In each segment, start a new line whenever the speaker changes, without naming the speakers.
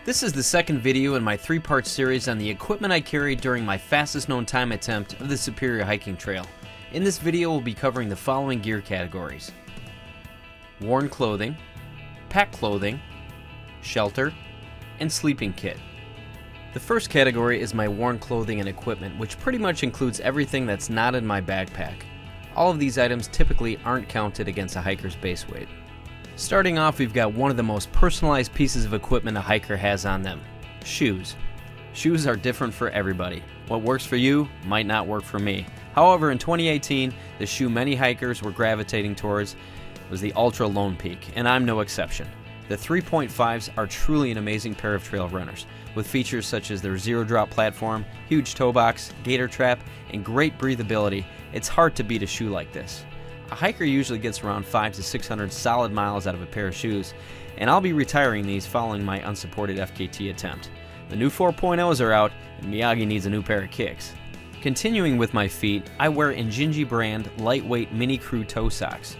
This is the second video in my three-part series on the equipment I carried during my fastest known time attempt of the Superior Hiking Trail. In this video we'll be covering the following gear categories: worn clothing, pack clothing, shelter, and sleeping kit. The first category is my worn clothing and equipment, which pretty much includes everything that's not in my backpack. All of these items typically aren't counted against a hiker's base weight. Starting off, we've got one of the most personalized pieces of equipment a hiker has on them: shoes. Shoes are different for everybody. What works for you might not work for me. However, in 2018, the shoe many hikers were gravitating towards was the Ultra Lone Peak, and I'm no exception. The 3.5s are truly an amazing pair of trail runners, with features such as their zero drop platform, huge toe box, gator trap, and great breathability. It's hard to beat a shoe like this. A hiker usually gets around 500 to 600 solid miles out of a pair of shoes, and I'll be retiring these following my unsupported FKT attempt. The new 4.0s are out, and Miyagi needs a new pair of kicks. Continuing with my feet, I wear Injinji brand lightweight mini crew toe socks.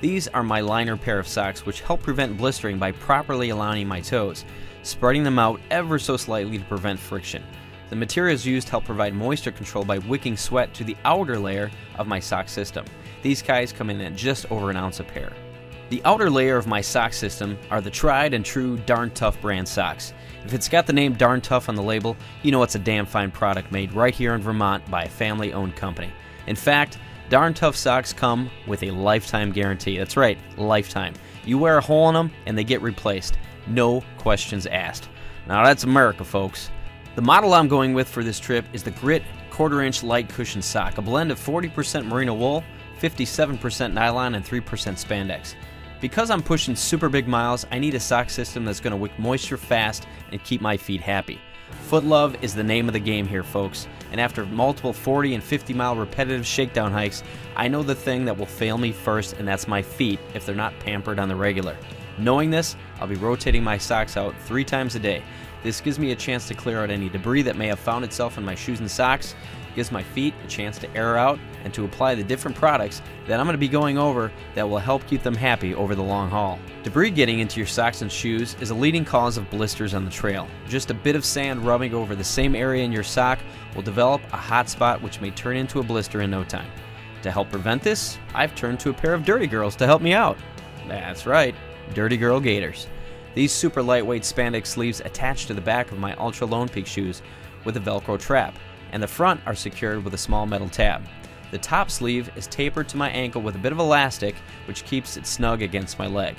These are my liner pair of socks, which help prevent blistering by properly aligning my toes, spreading them out ever so slightly to prevent friction. The materials used help provide moisture control by wicking sweat to the outer layer of my sock system. These guys come in at just over an ounce a pair. The outer layer of my sock system are the tried and true Darn Tough brand socks. If it's got the name Darn Tough on the label, you know it's a damn fine product made right here in Vermont by a family-owned company. In fact, Darn Tough socks come with a lifetime guarantee. That's right, lifetime. You wear a hole in them and they get replaced. No questions asked. Now that's America, folks. The model I'm going with for this trip is the Grit 1/4 inch light cushion sock, a blend of 40% merino wool, 57% nylon, and 3% spandex. Because I'm pushing super big miles, I need a sock system that's going to wick moisture fast and keep my feet happy. Foot love is the name of the game here, folks, and after multiple 40 and 50 mile repetitive shakedown hikes, I know the thing that will fail me first, and that's my feet if they're not pampered on the regular. Knowing this, I'll be rotating my socks out 3 times a day. This gives me a chance to clear out any debris that may have found itself in my shoes and socks, gives my feet a chance to air out, and to apply the different products that I'm going to be going over that will help keep them happy over the long haul. Debris getting into your socks and shoes is a leading cause of blisters on the trail. Just a bit of sand rubbing over the same area in your sock will develop a hot spot which may turn into a blister in no time. To help prevent this, I've turned to a pair of Dirty Girls to help me out. That's right, Dirty Girl Gators. These super lightweight spandex sleeves attach to the back of my Ultra Lone Peak shoes with a Velcro trap, and the front are secured with a small metal tab. The top sleeve is tapered to my ankle with a bit of elastic, which keeps it snug against my leg.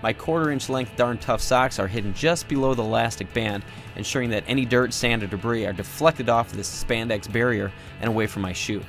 My 1/4 inch length Darn Tough socks are hidden just below the elastic band, ensuring that any dirt, sand, or debris are deflected off this spandex barrier and away from my shoe.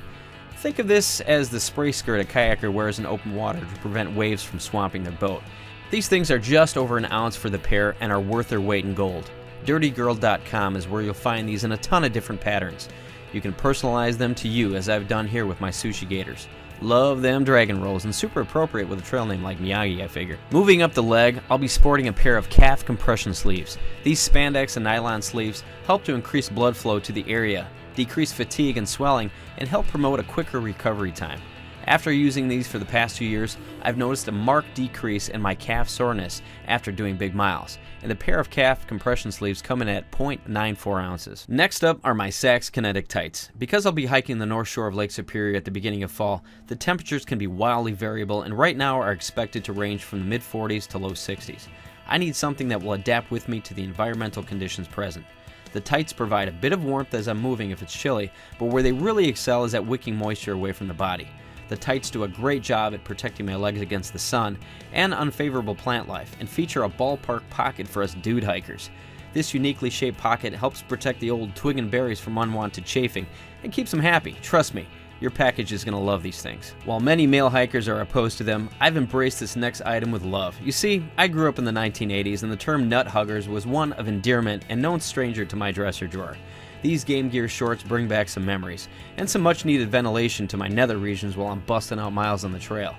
Think of this as the spray skirt a kayaker wears in open water to prevent waves from swamping their boat. These things are just over an ounce for the pair and are worth their weight in gold. DirtyGirl.com is where you'll find these in a ton of different patterns. You can personalize them to you, as I've done here with my Sushi Gators. Love them dragon rolls, and super appropriate with a trail name like Miyagi, I figure. Moving up the leg, I'll be sporting a pair of calf compression sleeves. These spandex and nylon sleeves help to increase blood flow to the area, decrease fatigue and swelling, and help promote a quicker recovery time. After using these for the past 2 years, I've noticed a marked decrease in my calf soreness after doing big miles, and the pair of calf compression sleeves come in at 0.94 ounces. Next up are my Sax Kinetic Tights. Because I'll be hiking the north shore of Lake Superior at the beginning of fall, the temperatures can be wildly variable and right now are expected to range from the mid-40s to low 60s. I need something that will adapt with me to the environmental conditions present. The tights provide a bit of warmth as I'm moving if it's chilly, but where they really excel is at wicking moisture away from the body. The tights do a great job at protecting my legs against the sun and unfavorable plant life, and feature a ballpark pocket for us dude hikers. This uniquely shaped pocket helps protect the old twig and berries from unwanted chafing and keeps them happy. Trust me, your package is going to love these things. While many male hikers are opposed to them, I've embraced this next item with love. You see, I grew up in the 1980s and the term nut huggers was one of endearment and no stranger to my dresser drawer. These Game Gear shorts bring back some memories, and some much needed ventilation to my nether regions while I'm busting out miles on the trail.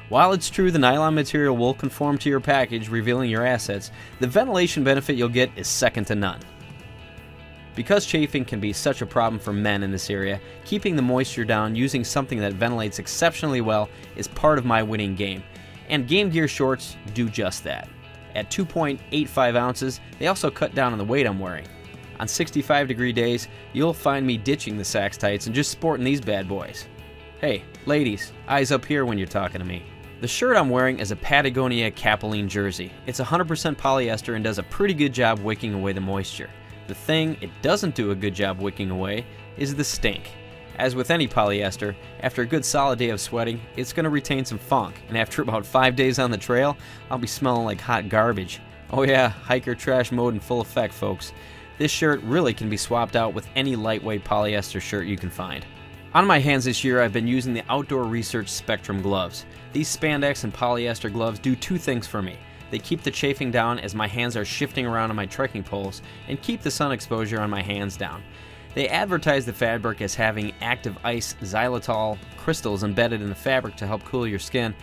While it's true the nylon material will conform to your package, revealing your assets, the ventilation benefit you'll get is second to none. Because chafing can be such a problem for men in this area, keeping the moisture down using something that ventilates exceptionally well is part of my winning game, and Game Gear shorts do just that. At 2.85 ounces, they also cut down on the weight I'm wearing. On 65-degree days, you'll find me ditching the Sax tights and just sporting these bad boys. Hey, ladies, eyes up here when you're talking to me. The shirt I'm wearing is a Patagonia Capilene jersey. It's 100% polyester and does a pretty good job wicking away the moisture. The thing it doesn't do a good job wicking away is the stink. As with any polyester, after a good solid day of sweating, it's going to retain some funk, and after about 5 days on the trail, I'll be smelling like hot garbage. Oh yeah, hiker trash mode in full effect, folks. This shirt really can be swapped out with any lightweight polyester shirt you can find. On my hands this year, I've been using the Outdoor Research Spectrum gloves. These spandex and polyester gloves do two things for me. They keep the chafing down as my hands are shifting around on my trekking poles and keep the sun exposure on my hands down. They advertise the fabric as having active ice xylitol crystals embedded in the fabric to help cool your skin.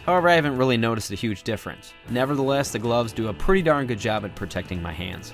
However, I haven't really noticed a huge difference. Nevertheless, the gloves do a pretty darn good job at protecting my hands.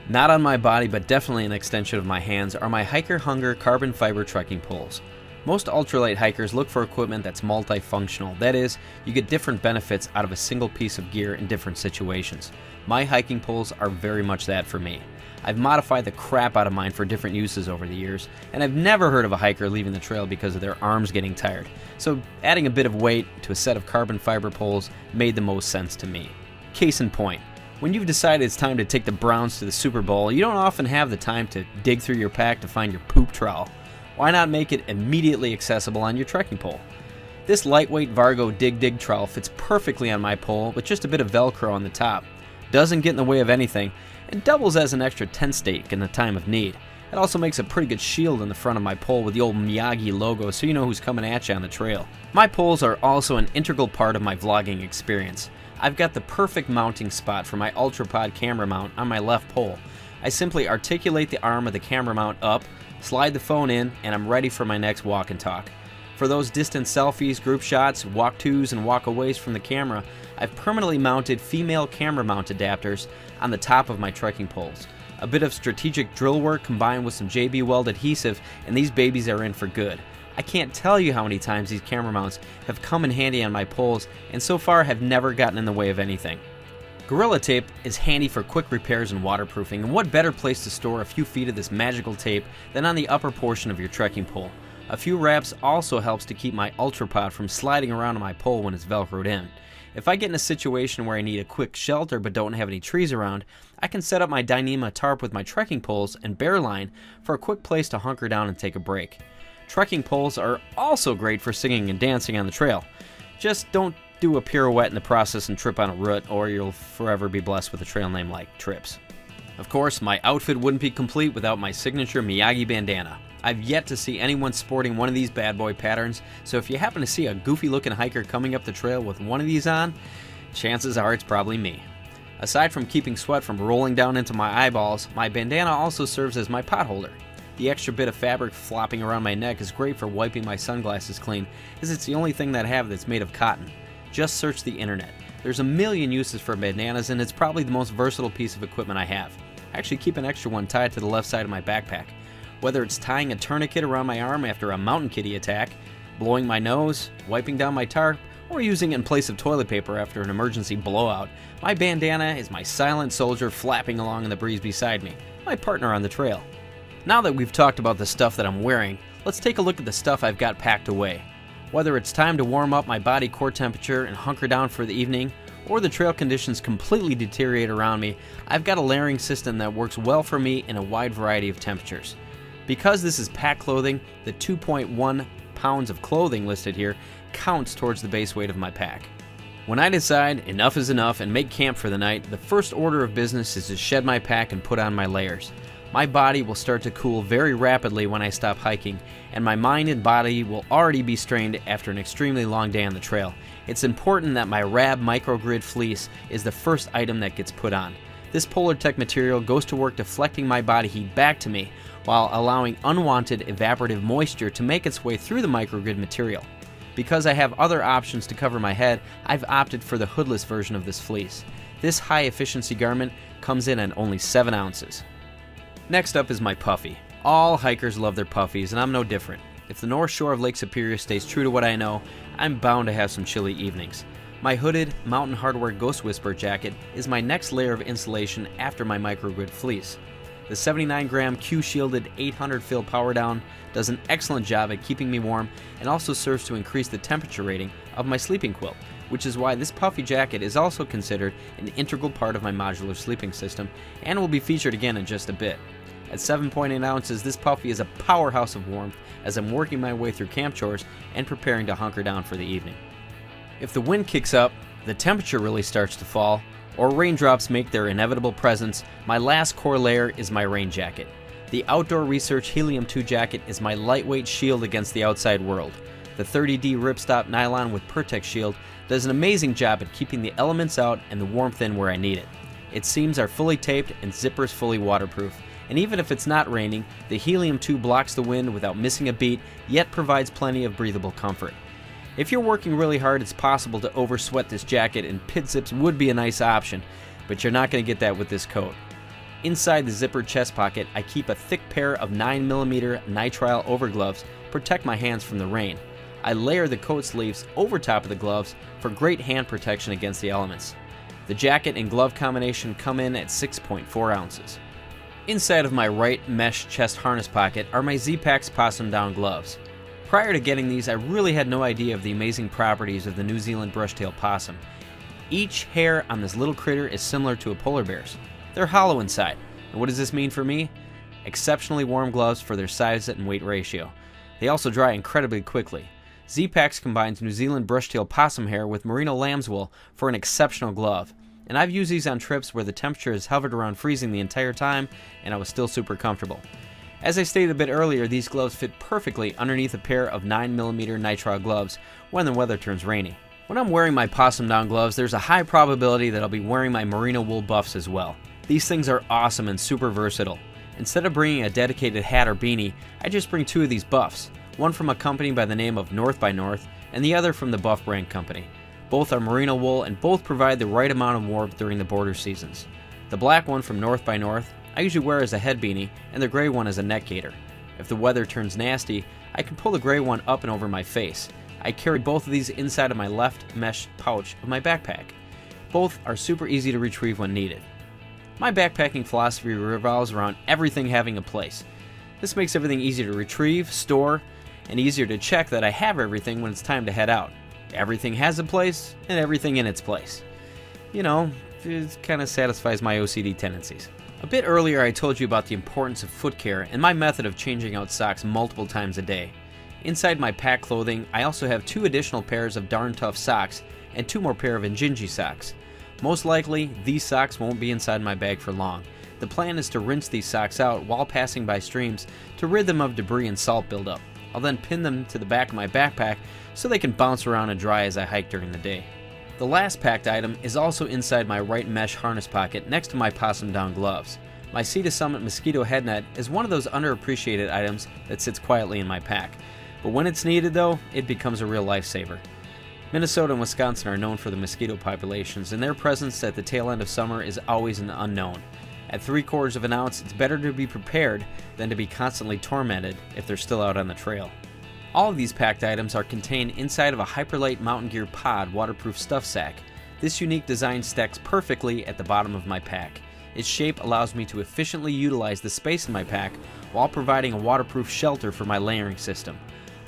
Not on my body, but definitely an extension of my hands, are my Hiker Hunger carbon fiber trekking poles. Most ultralight hikers look for equipment that's multifunctional. That is, you get different benefits out of a single piece of gear in different situations. My hiking poles are very much that for me. I've modified the crap out of mine for different uses over the years, and I've never heard of a hiker leaving the trail because of their arms getting tired. So adding a bit of weight to a set of carbon fiber poles made the most sense to me. Case in point, when you've decided it's time to take the Browns to the Super Bowl, you don't often have the time to dig through your pack to find your poop trowel. Why not make it immediately accessible on your trekking pole? This lightweight Vargo Dig trowel fits perfectly on my pole with just a bit of Velcro on the top. Doesn't get in the way of anything, and doubles as an extra tent stake in the time of need. It also makes a pretty good shield in the front of my pole with the old Miyagi logo so you know who's coming at you on the trail. My poles are also an integral part of my vlogging experience. I've got the perfect mounting spot for my UltraPod camera mount on my left pole. I simply articulate the arm of the camera mount up, slide the phone in, and I'm ready for my next walk and talk. For those distant selfies, group shots, walk-tos, and walk-aways from the camera, I've permanently mounted female camera mount adapters on the top of my trekking poles. A bit of strategic drill work combined with some JB Weld adhesive, and these babies are in for good. I can't tell you how many times these camera mounts have come in handy on my poles, and so far have never gotten in the way of anything. Gorilla Tape is handy for quick repairs and waterproofing, and what better place to store a few feet of this magical tape than on the upper portion of your trekking pole. A few wraps also helps to keep my UltraPod from sliding around on my pole when it's velcroed in. If I get in a situation where I need a quick shelter but don't have any trees around, I can set up my Dyneema tarp with my trekking poles and bear line for a quick place to hunker down and take a break. Trekking poles are also great for singing and dancing on the trail. Just don't do a pirouette in the process and trip on a root, or you'll forever be blessed with a trail name like Trips. Of course, my outfit wouldn't be complete without my signature Miyagi bandana. I've yet to see anyone sporting one of these bad boy patterns, so if you happen to see a goofy looking hiker coming up the trail with one of these on, chances are it's probably me. Aside from keeping sweat from rolling down into my eyeballs, my bandana also serves as my pot holder. The extra bit of fabric flopping around my neck is great for wiping my sunglasses clean, as it's the only thing that I have that's made of cotton. Just search the internet. There's a million uses for bandanas, and it's probably the most versatile piece of equipment I have. I actually keep an extra one tied to the left side of my backpack. Whether it's tying a tourniquet around my arm after a mountain kitty attack, blowing my nose, wiping down my tarp, or using it in place of toilet paper after an emergency blowout, my bandana is my silent soldier flapping along in the breeze beside me, my partner on the trail. Now that we've talked about the stuff that I'm wearing, let's take a look at the stuff I've got packed away. Whether it's time to warm up my body core temperature and hunker down for the evening, or the trail conditions completely deteriorate around me, I've got a layering system that works well for me in a wide variety of temperatures. Because this is pack clothing, the 2.1 pounds of clothing listed here counts towards the base weight of my pack. When I decide enough is enough and make camp for the night, the first order of business is to shed my pack and put on my layers. My body will start to cool very rapidly when I stop hiking, and my mind and body will already be strained after an extremely long day on the trail. It's important that my Rab microgrid fleece is the first item that gets put on. This Polartec material goes to work deflecting my body heat back to me while allowing unwanted evaporative moisture to make its way through the microgrid material. Because I have other options to cover my head, I've opted for the hoodless version of this fleece. This high-efficiency garment comes in at only 7 ounces. Next up is my puffy. All hikers love their puffies, and I'm no different. If the north shore of Lake Superior stays true to what I know, I'm bound to have some chilly evenings. My hooded Mountain Hardware Ghost Whisperer jacket is my next layer of insulation after my microgrid fleece. The 79-gram Q-shielded 800 fill power down does an excellent job at keeping me warm and also serves to increase the temperature rating of my sleeping quilt, which is why this puffy jacket is also considered an integral part of my modular sleeping system and will be featured again in just a bit. At 7.8 ounces, this puffy is a powerhouse of warmth as I'm working my way through camp chores and preparing to hunker down for the evening. If the wind kicks up, the temperature really starts to fall, or raindrops make their inevitable presence, my last core layer is my rain jacket. The Outdoor Research Helium-2 jacket is my lightweight shield against the outside world. The 30D ripstop nylon with Pertex shield does an amazing job at keeping the elements out and the warmth in where I need it. Its seams are fully taped and zippers fully waterproof, and even if it's not raining, the Helium-2 blocks the wind without missing a beat, yet provides plenty of breathable comfort. If you're working really hard, it's possible to oversweat this jacket, and pit zips would be a nice option, but you're not going to get that with this coat. Inside the zippered chest pocket, I keep a thick pair of 9mm nitrile overgloves to protect my hands from the rain. I layer the coat sleeves over top of the gloves for great hand protection against the elements. The jacket and glove combination come in at 6.4 ounces. Inside of my right mesh chest harness pocket are my Z-Pax Possum Down gloves. Prior to getting these, I really had no idea of the amazing properties of the New Zealand brush-tailed possum. Each hair on this little critter is similar to a polar bear's. They're hollow inside. And what does this mean for me? Exceptionally warm gloves for their size and weight ratio. They also dry incredibly quickly. Z-Pax combines New Zealand brush-tailed possum hair with merino lamb's wool for an exceptional glove. And I've used these on trips where the temperature has hovered around freezing the entire time and I was still super comfortable. As I stated a bit earlier, these gloves fit perfectly underneath a pair of 9mm nitrile gloves when the weather turns rainy. When I'm wearing my possum down gloves, there's a high probability that I'll be wearing my merino wool buffs as well. These things are awesome and super versatile. Instead of bringing a dedicated hat or beanie, I just bring two of these buffs, one from a company by the name of North by North and the other from the Buff Brand Company. Both are merino wool and both provide the right amount of warmth during the border seasons. The black one from North by North I usually wear as a head beanie, and the gray one as a neck gaiter. If the weather turns nasty, I can pull the gray one up and over my face. I carry both of these inside of my left mesh pouch of my backpack. Both are super easy to retrieve when needed. My backpacking philosophy revolves around everything having a place. This makes everything easier to retrieve, store, and easier to check that I have everything when it's time to head out. Everything has a place, and everything in its place. You know, it kind of satisfies my OCD tendencies. A bit earlier I told you about the importance of foot care and my method of changing out socks multiple times a day. Inside my pack clothing, I also have 2 additional pairs of Darn Tough socks and 2 more pair of Injinji socks. Most likely, these socks won't be inside my bag for long. The plan is to rinse these socks out while passing by streams to rid them of debris and salt buildup. I'll then pin them to the back of my backpack so they can bounce around and dry as I hike during the day. The last packed item is also inside my right mesh harness pocket next to my possum down gloves. My Sea to Summit mosquito head net is one of those underappreciated items that sits quietly in my pack. But when it's needed though, it becomes a real lifesaver. Minnesota and Wisconsin are known for the mosquito populations, and their presence at the tail end of summer is always an unknown. At 3/4 of an ounce, it's better to be prepared than to be constantly tormented if they're still out on the trail. All of these packed items are contained inside of a Hyperlite Mountain Gear Pod waterproof stuff sack. This unique design stacks perfectly at the bottom of my pack. Its shape allows me to efficiently utilize the space in my pack while providing a waterproof shelter for my layering system.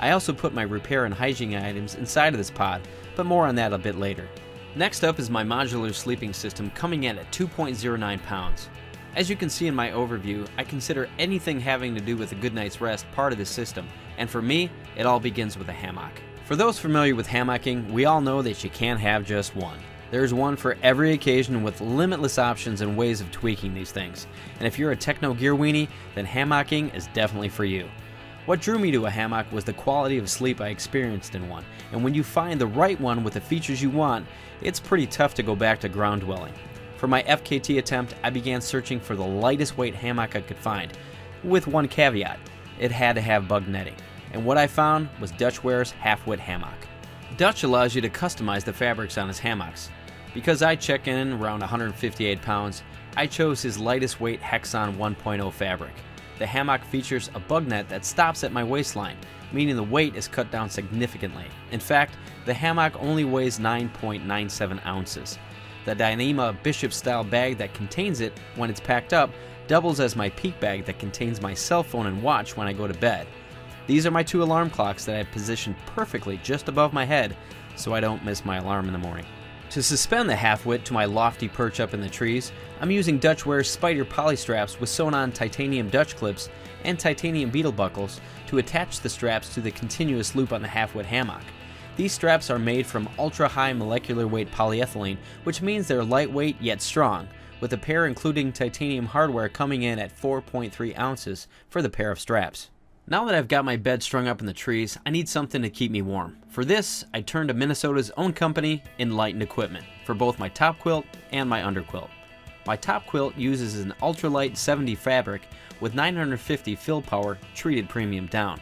I also put my repair and hygiene items inside of this pod, but more on that a bit later. Next up is my modular sleeping system coming in at 2.09 pounds. As you can see in my overview, I consider anything having to do with a good night's rest part of the system, and for me, it all begins with a hammock. For those familiar with hammocking, we all know that you can't have just one. There's one for every occasion with limitless options and ways of tweaking these things. And if you're a techno gear weenie, then hammocking is definitely for you. What drew me to a hammock was the quality of sleep I experienced in one, and when you find the right one with the features you want, it's pretty tough to go back to ground dwelling. For my FKT attempt, I began searching for the lightest weight hammock I could find, with one caveat: it had to have bug netting. And what I found was Dutchware's Half-Wit Hammock. Dutch allows you to customize the fabrics on his hammocks. Because I check in around 158 pounds, I chose his lightest weight Hexon 1.0 fabric. The hammock features a bug net that stops at my waistline, meaning the weight is cut down significantly. In fact, the hammock only weighs 9.97 ounces. The Dyneema Bishop-style bag that contains it, when it's packed up, doubles as my peak bag that contains my cell phone and watch when I go to bed. These are my 2 alarm clocks that I have positioned perfectly just above my head so I don't miss my alarm in the morning. To suspend the half-wit to my lofty perch up in the trees, I'm using Dutchware's Spider poly straps with sewn-on titanium Dutch clips and titanium beetle buckles to attach the straps to the continuous loop on the half-wit hammock. These straps are made from ultra-high molecular weight polyethylene, which means they're lightweight yet strong, with a pair including titanium hardware coming in at 4.3 ounces for the pair of straps. Now that I've got my bed strung up in the trees, I need something to keep me warm. For this, I turned to Minnesota's own company, Enlightened Equipment, for both my top quilt and my underquilt. My top quilt uses an ultralight 70 fabric with 950 fill power treated premium down.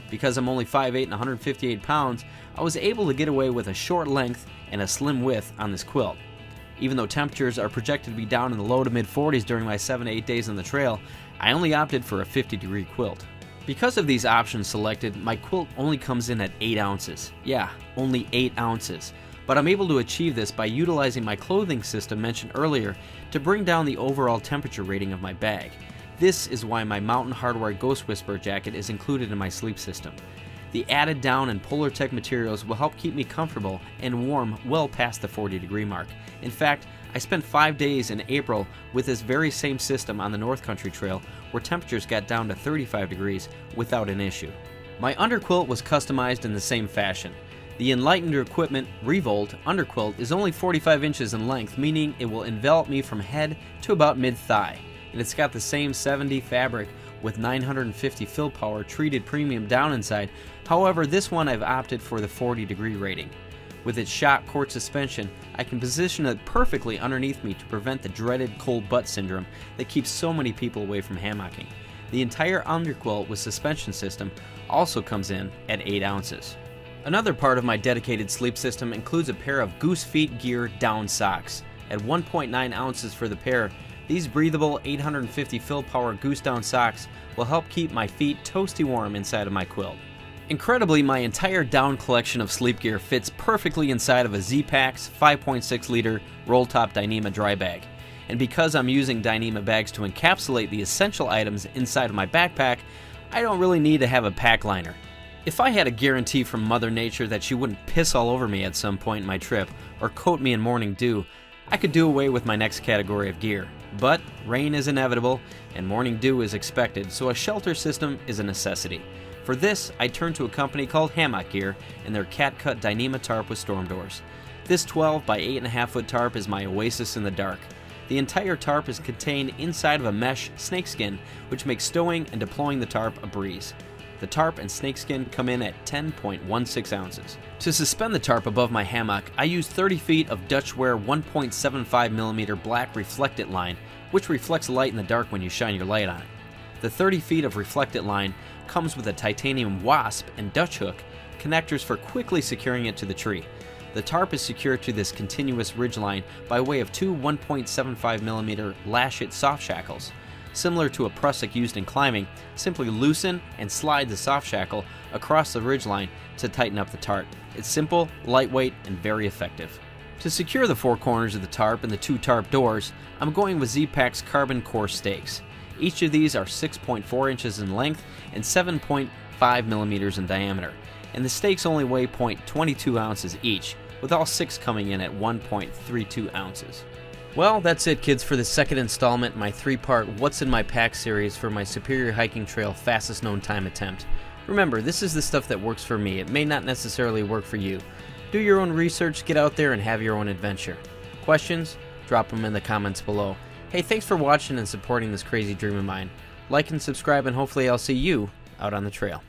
Because I'm only 5'8" and 158 pounds, I was able to get away with a short length and a slim width on this quilt. Even though temperatures are projected to be down in the low to mid 40s during my 7 to 8 days on the trail, I only opted for a 50-degree quilt. Because of these options selected, my quilt only comes in at 8 ounces. Yeah, only 8 ounces. But I'm able to achieve this by utilizing my clothing system mentioned earlier to bring down the overall temperature rating of my bag. This is why my Mountain Hardware Ghost Whisperer jacket is included in my sleep system. The added down and Polar Tech materials will help keep me comfortable and warm well past the 40-degree mark. In fact, I spent 5 days in April with this very same system on the North Country Trail where temperatures got down to 35 degrees without an issue. My underquilt was customized in the same fashion. The Enlightened Equipment Revolt underquilt is only 45 inches in length, meaning it will envelop me from head to about mid-thigh. And it's got the same 70 fabric with 950 fill power treated premium down inside. However, this one I've opted for the 40-degree rating. With its shock cord suspension, I can position it perfectly underneath me to prevent the dreaded cold butt syndrome that keeps so many people away from hammocking. The entire underquilt with suspension system also comes in at 8 ounces. Another part of my dedicated sleep system includes a pair of Goose Feet Gear down socks. At 1.9 ounces for the pair, these breathable 850 fill power Goose down socks will help keep my feet toasty warm inside of my quilt. Incredibly, my entire down collection of sleep gear fits perfectly inside of a Z-Packs 5.6 liter roll-top Dyneema dry bag. And because I'm using Dyneema bags to encapsulate the essential items inside of my backpack, I don't really need to have a pack liner. If I had a guarantee from Mother Nature that she wouldn't piss all over me at some point in my trip or coat me in morning dew, I could do away with my next category of gear. But rain is inevitable and morning dew is expected, so a shelter system is a necessity. For this, I turned to a company called Hammock Gear and their cat-cut Dyneema tarp with storm doors. This 12 by 8.5 foot tarp is my oasis in the dark. The entire tarp is contained inside of a mesh snakeskin, which makes stowing and deploying the tarp a breeze. The tarp and snakeskin come in at 10.16 ounces. To suspend the tarp above my hammock, I use 30 feet of Dutchware 1.75mm black reflected line, which reflects light in the dark when you shine your light on it. The 30 feet of reflected line comes with a titanium wasp and Dutch hook connectors for quickly securing it to the tree. The tarp is secured to this continuous ridgeline by way of 2 1.75mm lash-it soft shackles. Similar to a prusik used in climbing, simply loosen and slide the soft shackle across the ridgeline to tighten up the tarp. It's simple, lightweight, and very effective. To secure the 4 corners of the tarp and the 2 tarp doors, I'm going with Z-Packs carbon core stakes. Each of these are 6.4 inches in length and 7.5 millimeters in diameter, and the stakes only weigh 0.22 ounces each, with all 6 coming in at 1.32 ounces. Well, that's it, kids, for the second installment in my 3-part What's in My Pack series for my Superior Hiking Trail fastest known time attempt. Remember, this is the stuff that works for me. It may not necessarily work for you. Do your own research, get out there, and have your own adventure. Questions? Drop them in the comments below. Hey, thanks for watching and supporting this crazy dream of mine. Like and subscribe, and hopefully I'll see you out on the trail.